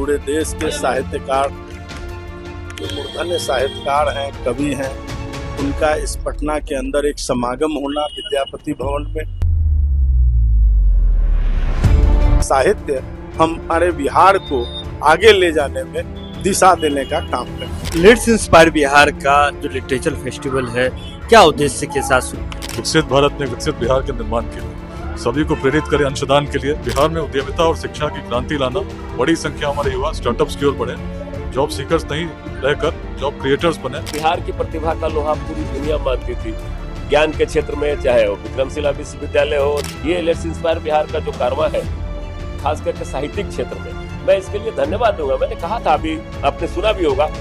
पूरे देश के साहित्यकार, जो मूर्धन्य साहित्यकार हैं, कवि हैं, उनका इस पटना के अंदर एक समागम होना विद्यापति भवन में। साहित्य हमारे बिहार को आगे ले जाने में दिशा देने का काम करें। लेट्स इंस्पायर बिहार का जो लिटरेचर फेस्टिवल है, क्या उद्देश्य के साथ शुरू? विकसित भारत में विकसित बिहार के निर्माण के लिए सभी को प्रेरित करें अंशदान के लिए। बिहार में उद्यमिता और शिक्षा की क्रांति लाना, बड़ी संख्या हमारे युवा स्टार्टअप्स की ओर बढ़े, जॉब सीकर्स नहीं रहकर जॉब क्रिएटर्स बने। बिहार की प्रतिभा का लोहा पूरी दुनिया मानती थी, ज्ञान के क्षेत्र में, चाहे वो विक्रमशिला विश्वविद्यालय हो। ये लेट्स इंस्पायर बिहार का जो कारवां है, खास करके साहित्यिक क्षेत्र में, मैं इसके लिए धन्यवाद दूंगा। मैंने कहा था, अभी आपने सुना भी होगा।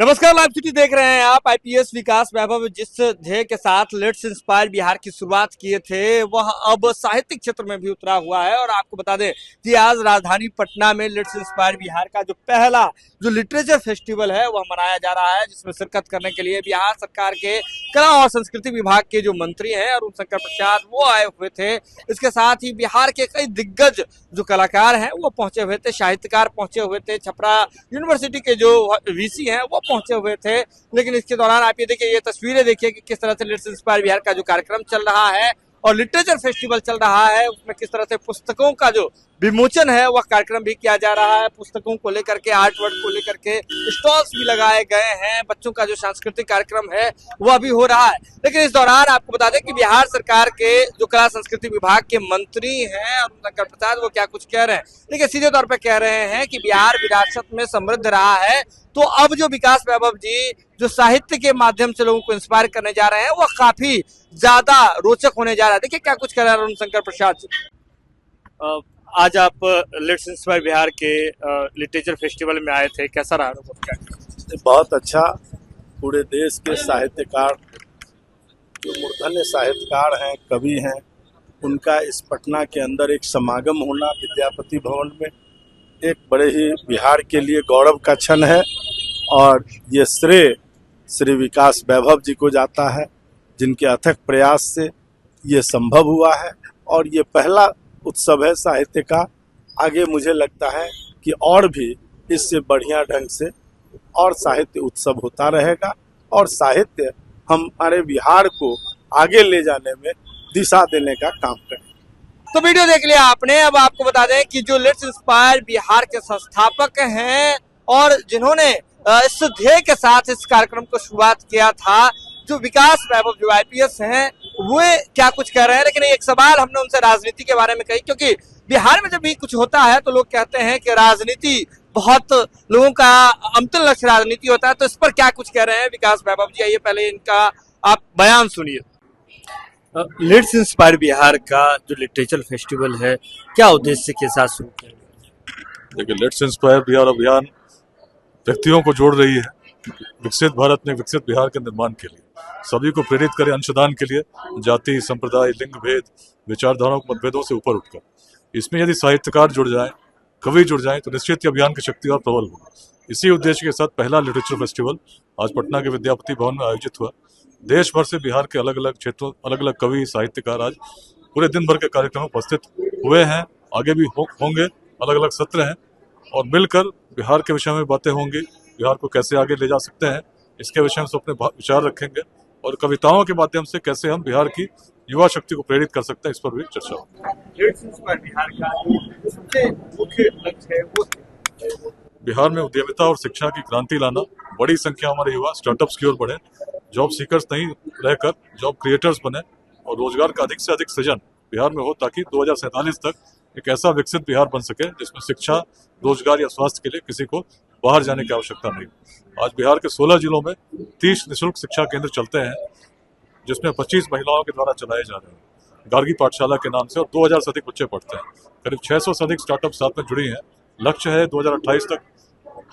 नमस्कार, लाइव सिटी देख रहे हैं आप। आईपीएस विकास वैभव जिस ध्येय के साथ लेट्स इंस्पायर बिहार की शुरुआत किए थे, वह अब साहित्यिक क्षेत्र में भी उतरा हुआ है। और आपको बता दें कि आज राजधानी पटना में लेट्स इंस्पायर बिहार का जो पहला जो लिटरेचर फेस्टिवल है वह मनाया जा रहा है, जिसमें शिरकत करने के लिए बिहार सरकार के कला और संस्कृति विभाग के जो मंत्री हैं अरुण शंकर प्रसाद, वो आए हुए थे। इसके साथ ही बिहार के कई दिग्गज जो कलाकार हैं वो पहुंचे हुए थे, साहित्यकार पहुंचे हुए थे, छपरा यूनिवर्सिटी के जो वीसी हैं वो पहुंचे हुए थे। लेकिन इसके दौरान आप ये देखिए, ये तस्वीरें देखिए कि किस तरह से लेट्स इंस्पायर बिहार का जो कार्यक्रम चल रहा है और लिटरेचर फेस्टिवल चल रहा है, उसमें किस तरह से पुस्तकों का जो विमोचन है वह कार्यक्रम भी किया जा रहा है। पुस्तकों को लेकर के, आर्ट वर्क को लेकर के स्टॉल्स भी लगाए गए हैं। बच्चों का जो सांस्कृतिक कार्यक्रम है वह भी हो रहा है। लेकिन इस दौरान आपको बता दें कि बिहार सरकार के जो कला संस्कृति विभाग के मंत्री हैं अरुण शंकर प्रसाद, वो क्या कुछ कह रहे हैं। देखिए, सीधे तौर पर कह रहे हैं कि बिहार विरासत में समृद्ध रहा है, तो अब जो विकास वैभव जी जो साहित्य के माध्यम से लोगों को इंस्पायर करने जा रहे हैं वो काफी ज्यादा रोचक होने जा रहा है। देखिए क्या कुछ कह रहे हैं अरुण शंकर प्रसाद जी। आज आप लेट्स इंस्पायर बिहार के लिटरेचर फेस्टिवल में आए थे, कैसा रहा अनुभव? बहुत अच्छा। पूरे देश के साहित्यकार, जो मूर्धन्य साहित्यकार हैं, कवि हैं, उनका इस पटना के अंदर एक समागम होना विद्यापति भवन में एक बड़े ही बिहार के लिए गौरव का क्षण है। और ये श्रेय श्री विकास वैभव जी को जाता है, जिनके अथक प्रयास से ये संभव हुआ है। और ये पहला उत्सव है साहित्य का। आगे मुझे लगता है कि और भी इससे बढ़िया ढंग से और साहित्य उत्सव होता रहेगा और साहित्य हमारे बिहार को आगे ले जाने में दिशा देने का काम करें। तो वीडियो देख लिया आपने। अब आपको बता दें कि जो लेट्स इंस्पायर बिहार के संस्थापक हैं और जिन्होंने इस ध्येय के साथ इस कार्यक्रम को शुरुआत किया था, जो विकास वैभव जो आईपीएस हैं, वो क्या कुछ कह रहे हैं। लेकिन एक सवाल हमने उनसे राजनीति के बारे में कही, क्योंकि बिहार में जब भी कुछ होता है तो लोग कहते हैं कि राजनीति, बहुत लोगों का अंतिम लक्ष्य राजनीति होता है। तो इस पर क्या कुछ कह रहे हैं विकास वैभव जी, आइए पहले इनका आप बयान सुनिए। लेट्स इंस्पायर बिहार का जो लिटरेचर फेस्टिवल है, क्या उद्देश्य के साथ शुरू किया? देखिए, लेट्स इंस्पायर बिहार अभियान व्यक्तियों को जोड़ रही है विकसित भारत में विकसित बिहार के निर्माण के लिए। सभी को प्रेरित करें अंशदान के लिए, जाति, संप्रदाय, लिंग भेद, विचारधाराओं के मतभेदों से ऊपर उठकर। इसमें यदि साहित्यकार जुड़ जाएं, कवि जुड़ जाएं, तो निश्चित अभियान की शक्ति और प्रबल होगी। इसी उद्देश्य के साथ पहला लिटरेचर फेस्टिवल आज पटना के विद्यापति भवन में आयोजित हुआ। देश भर से बिहार के अलग अलग क्षेत्रों, अलग अलग कवि, साहित्यकार आज पूरे दिन भर के कार्यक्रम में उपस्थित हुए हैं। आगे भी होंगे, अलग अलग सत्र हैं और मिलकर बिहार के विषय में बातें होंगी। बिहार को कैसे आगे ले जा सकते हैं, इसके विषय में अपने विचार रखेंगे और कविताओं के माध्यम से कैसे हम बिहार की युवा शक्ति को प्रेरित कर सकते हैं, इस पर भी चर्चा होगी। लेट्स इंस्पायर बिहार का सबसे मुख्य लक्ष्य है वो बिहार में उद्यमिता और शिक्षा की क्रांति लाना, बड़ी संख्या हमारे युवा स्टार्टअप्स की ओर बढ़े, जॉब सीकर्स नहीं रहकर जॉब क्रिएटर्स बने और रोजगार का अधिक से अधिक सृजन बिहार में हो, ताकि 2047 तक एक ऐसा विकसित बिहार बन सके जिसमें शिक्षा, रोजगार या स्वास्थ्य के लिए किसी को बाहर जाने की आवश्यकता नहीं। आज बिहार के 16 जिलों में 30 निःशुल्क शिक्षा केंद्र चलते हैं, जिसमें 25 महिलाओं के द्वारा चलाए जा रहे हैं गार्गी पाठशाला के नाम से, और 2000 से अधिक बच्चे पढ़ते हैं। करीब 600 से अधिक स्टार्टअप साथ में जुड़ी हैं। लक्ष्य है 2028 तक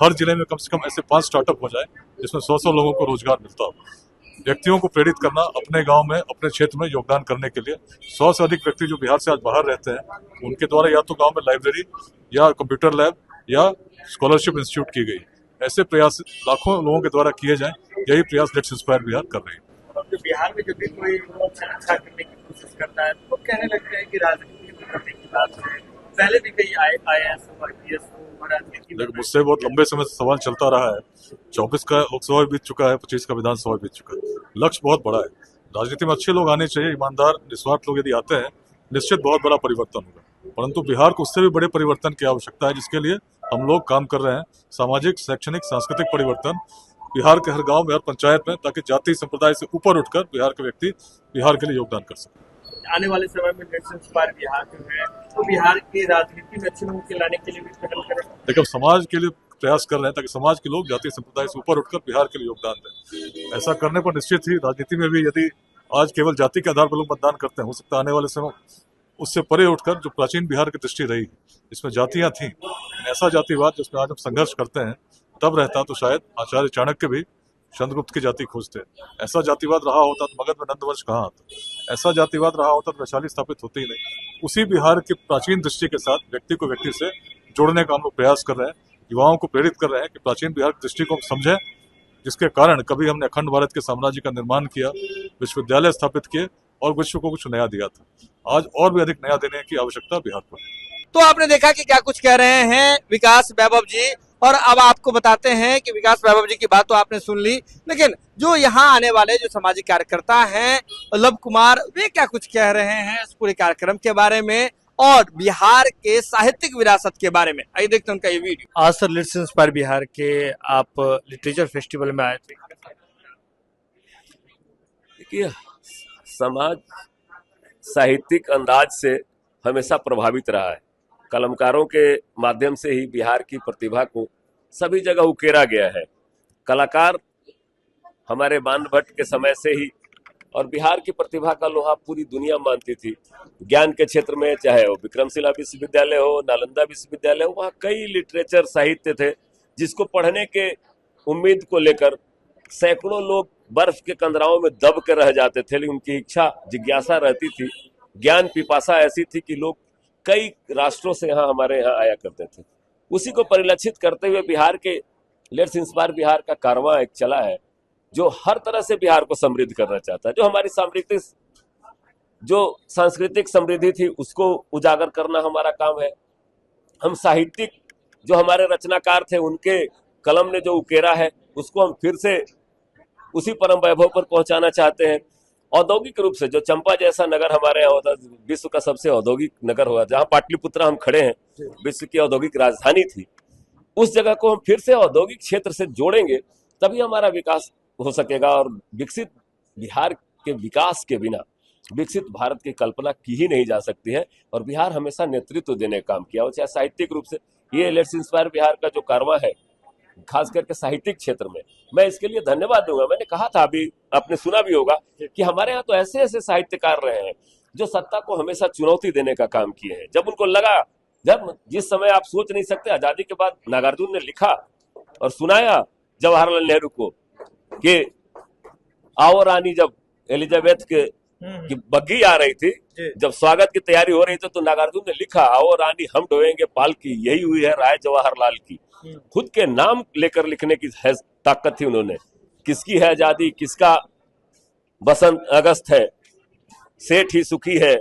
हर जिले में कम से कम ऐसे 5 स्टार्टअप हो जाए, जिसमें 100 लोगों को रोजगार मिलता हो। व्यक्तियों को प्रेरित करना अपने गांव में, अपने क्षेत्र में योगदान करने के लिए। 100 से अधिक व्यक्ति जो बिहार से आज बाहर रहते हैं, उनके द्वारा या तो गांव में लाइब्रेरी या कंप्यूटर लैब या स्कॉलरशिप इंस्टीट्यूट की गई। ऐसे प्रयास लाखों लोगों के द्वारा किए जाएं, यही प्रयास लेट्स इंस्पायर बिहार कर रही है। जो बिहार में जब भी कोई अच्छा करने की कोशिश करता है तो कहने लगते हैं कि राजनीति करने की बात है, पहले भी कई IAS IPS देखो, मुझसे बहुत लंबे समय से सवाल चलता रहा है। 24 का लोकसभा भी बीत चुका है, 25 का विधानसभा भी बीत चुका है। लक्ष्य बहुत बड़ा है। राजनीति में अच्छे लोग आने चाहिए, ईमानदार निस्वार्थ लोग यदि आते हैं, निश्चित बहुत बड़ा परिवर्तन होगा। परंतु बिहार को उससे भी बड़े परिवर्तन की आवश्यकता है, जिसके लिए हम लोग काम कर रहे हैं। सामाजिक, शैक्षणिक, सांस्कृतिक परिवर्तन बिहार के हर गांव में, हर पंचायत में, ताकि जाति संप्रदाय से ऊपर उठकर बिहार के व्यक्ति बिहार के लिए योगदान कर सके। आने वाले समय में लेट्स इंस्पायर बिहार जो है तो बिहार की राजनीति में अच्छे लोगों के लाने के लिए भी पहल करें। देखो, समाज के लिए प्रयास कर रहे हैं ताकि समाज के लोग जाति संप्रदाय से ऊपर उठकर बिहार के लिए योगदान दें। ऐसा करने पर निश्चित ही राजनीति में भी, यदि आज केवल जाति के आधार पर लोग मतदान करते हैं, हो सकता है आने वाले समय उससे परे उठकर जो प्राचीन बिहार की दृष्टि रही, इसमें जातियां थीं, ऐसा जातिवाद जिसमें आज हम संघर्ष करते हैं, तब रहता तो शायद आचार्य चाणक्य भी चंद्रगुप्त की जाति खोजते। ऐसा जातिवाद रहा होता तो मगध में नंदवंश कहाँ आता, ऐसा जातिवाद रहा होता तो वैशाली स्थापित होती ही नहीं। उसी बिहार की प्राचीन दृष्टि के साथ व्यक्ति को व्यक्ति से जोड़ने का हम लोग प्रयास कर रहे हैं, युवाओं को प्रेरित कर रहे हैं कि प्राचीन बिहार की दृष्टि को हम समझें, जिसके कारण कभी हमने अखंड भारत के साम्राज्य का निर्माण किया, विश्वविद्यालय स्थापित किए और विश्व को कुछ नया दिया था। आज और भी अधिक नया देने की आवश्यकता बिहार को है। तो आपने देखा कि क्या कुछ कह रहे हैं विकास वैभव जी, और अब आपको बताते हैं कि विकास वैभव जी की बात तो आपने सुन ली, लेकिन जो यहाँ आने वाले जो सामाजिक कार्यकर्ता हैं लव कुमार, वे क्या कुछ कह रहे हैं इस पूरे कार्यक्रम के बारे में और बिहार के साहित्यिक विरासत के बारे में। आइए देखते हैं उनका ये वीडियो। आज सर लेट्स इंस्पायर बिहार के आप लिटरेचर फेस्टिवल में आए थे। देखिए, समाज साहित्यिक अंदाज से हमेशा प्रभावित रहा है। कलमकारों के माध्यम से ही बिहार की प्रतिभा को सभी जगह उकेरा गया है। कलाकार हमारे बाण भट्ट के समय से ही, और बिहार की प्रतिभा का लोहा पूरी दुनिया मानती थी। ज्ञान के क्षेत्र में चाहे वो विक्रमशिला विश्वविद्यालय हो, नालंदा विश्वविद्यालय हो, वहाँ कई लिटरेचर साहित्य थे जिसको पढ़ने के उम्मीद को लेकर सैकड़ों लोग बर्फ के कंदराओं में दब के रह जाते थे, लेकिन उनकी इच्छा जिज्ञासा रहती थी, ज्ञान पिपासा ऐसी थी कि लोग कई राष्ट्रों से हमारे यहाँ आया करते थे। उसी को परिलक्षित करते हुए बिहार के लेट्स इंस्पायर बिहार का कारवां एक चला है, जो हर तरह से बिहार को समृद्ध करना चाहता है। जो हमारी सांस्कृतिक समृद्धि थी उसको उजागर करना हमारा काम है। हम साहित्यिक जो हमारे रचनाकार थे, उनके कलम ने जो उकेरा है, उसको हम फिर से उसी परम वैभव पर पहुंचाना चाहते हैं। औद्योगिक रूप से जो चंपा जैसा नगर हमारे यहाँ होता, विश्व का सबसे औद्योगिक नगर हुआ, जहाँ पाटलिपुत्र हम खड़े हैं, विश्व की औद्योगिक राजधानी थी, उस जगह को हम फिर से औद्योगिक क्षेत्र से जोड़ेंगे, तभी हमारा विकास हो सकेगा। और विकसित बिहार के विकास के बिना विकसित भारत की कल्पना की ही नहीं जा सकती है। और बिहार हमेशा नेतृत्व देने का काम किया हो, चाहे साहित्यिक रूप से। ये लेट्स इंस्पायर बिहार का जो कारवां है, खास करके साहित्यिक क्षेत्र में, मैं इसके लिए धन्यवाद दूंगा। मैंने कहा था, अभी आपने सुना भी होगा, कि हमारे यहाँ तो ऐसे ऐसे साहित्यकार रहे हैं जो सत्ता को हमेशा चुनौती देने का काम किए हैं। जब उनको लगा, जब जिस समय आप सोच नहीं सकते, आजादी के बाद नागार्जुन ने लिखा और सुनाया जवाहरलाल नेहरू को कि आओ रानी, जब एलिजाबेथ के की बग्गी आ रही थी, जब स्वागत की तैयारी हो रही थी, तो नागार्जुन ने लिखा, आओ रानी हम ढोएंगे पालकी, यही हुई है राय जवाहरलाल की। खुद के नाम लेकर लिखने की ताकत थी उन्होंने। किसकी है आजादी, किसका बसंत अगस्त है, सेठ ही सुखी है,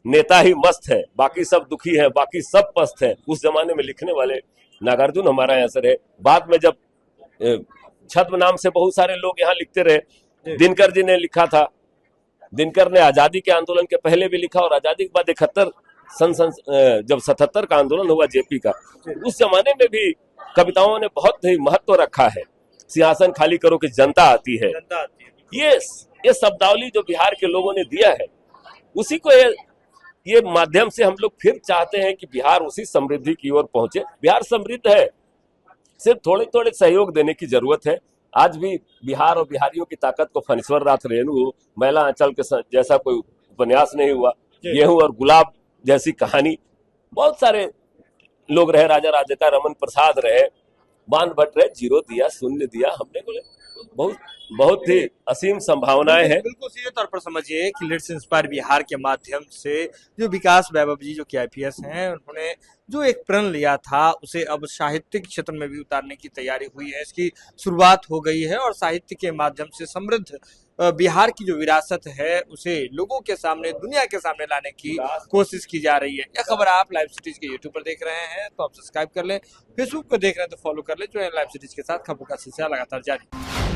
नेता ही मस्त है, बाकी सब दुखी है, बाकी सब पस्त है। उस जमाने में लिखने वाले नागार्जुन हमारा यहाँ से रहे। बाद में जब छद्म नाम से बहुत सारे लोग यहाँ लिखते रहे। दिनकर जी ने लिखा था, दिनकर ने आजादी के आंदोलन के पहले भी लिखा, और आजादी के बाद 71 जब 77 का आंदोलन हुआ जेपी का, उस जमाने में भी कविताओं ने बहुत ही महत्व रखा है। सिंहासन खाली करो कि जनता आती है, ये शब्दावली जो बिहार के लोगों ने दिया है, उसी को ये माध्यम से हम लोग फिर चाहते हैं कि बिहार उसी समृद्धि की ओर पहुंचे। बिहार समृद्ध है, सिर्फ थोड़े थोड़े सहयोग देने की जरूरत है। आज भी बिहार और बिहारियों की ताकत को फणीश्वर नाथ रेणु, मैला आंचल के जैसा कोई उपन्यास नहीं हुआ, गेहूं और गुलाब जैसी कहानी, बहुत सारे लोग रहे, राजा राजका रमन प्रसाद रहे, बाण भट्ट रहे, जीरो दिया, शून्य दिया, हमने बोले बहुत ही असीम संभावनाएं हैं। बिल्कुल सीधे तौर पर समझिए कि लेट्स इंस्पायर बिहार के माध्यम से जो विकास वैभव जी जो कि IPS हैं, उन्होंने जो एक प्रण लिया था, उसे अब साहित्यिक क्षेत्र में भी उतारने की तैयारी हुई है। इसकी शुरुआत हो गई है और साहित्य के माध्यम से समृद्ध बिहार की जो विरासत है उसे लोगों के सामने, दुनिया के सामने लाने की कोशिश की जा रही है। यह खबर आप लाइव सिटीज के यूट्यूब पर देख रहे हैं तो आप सब्सक्राइब कर लें, फेसबुक पर देख रहे हैं तो फॉलो कर लें। जो है लाइव सिटीज के साथ खबरों का सिलसिला लगातार जारी।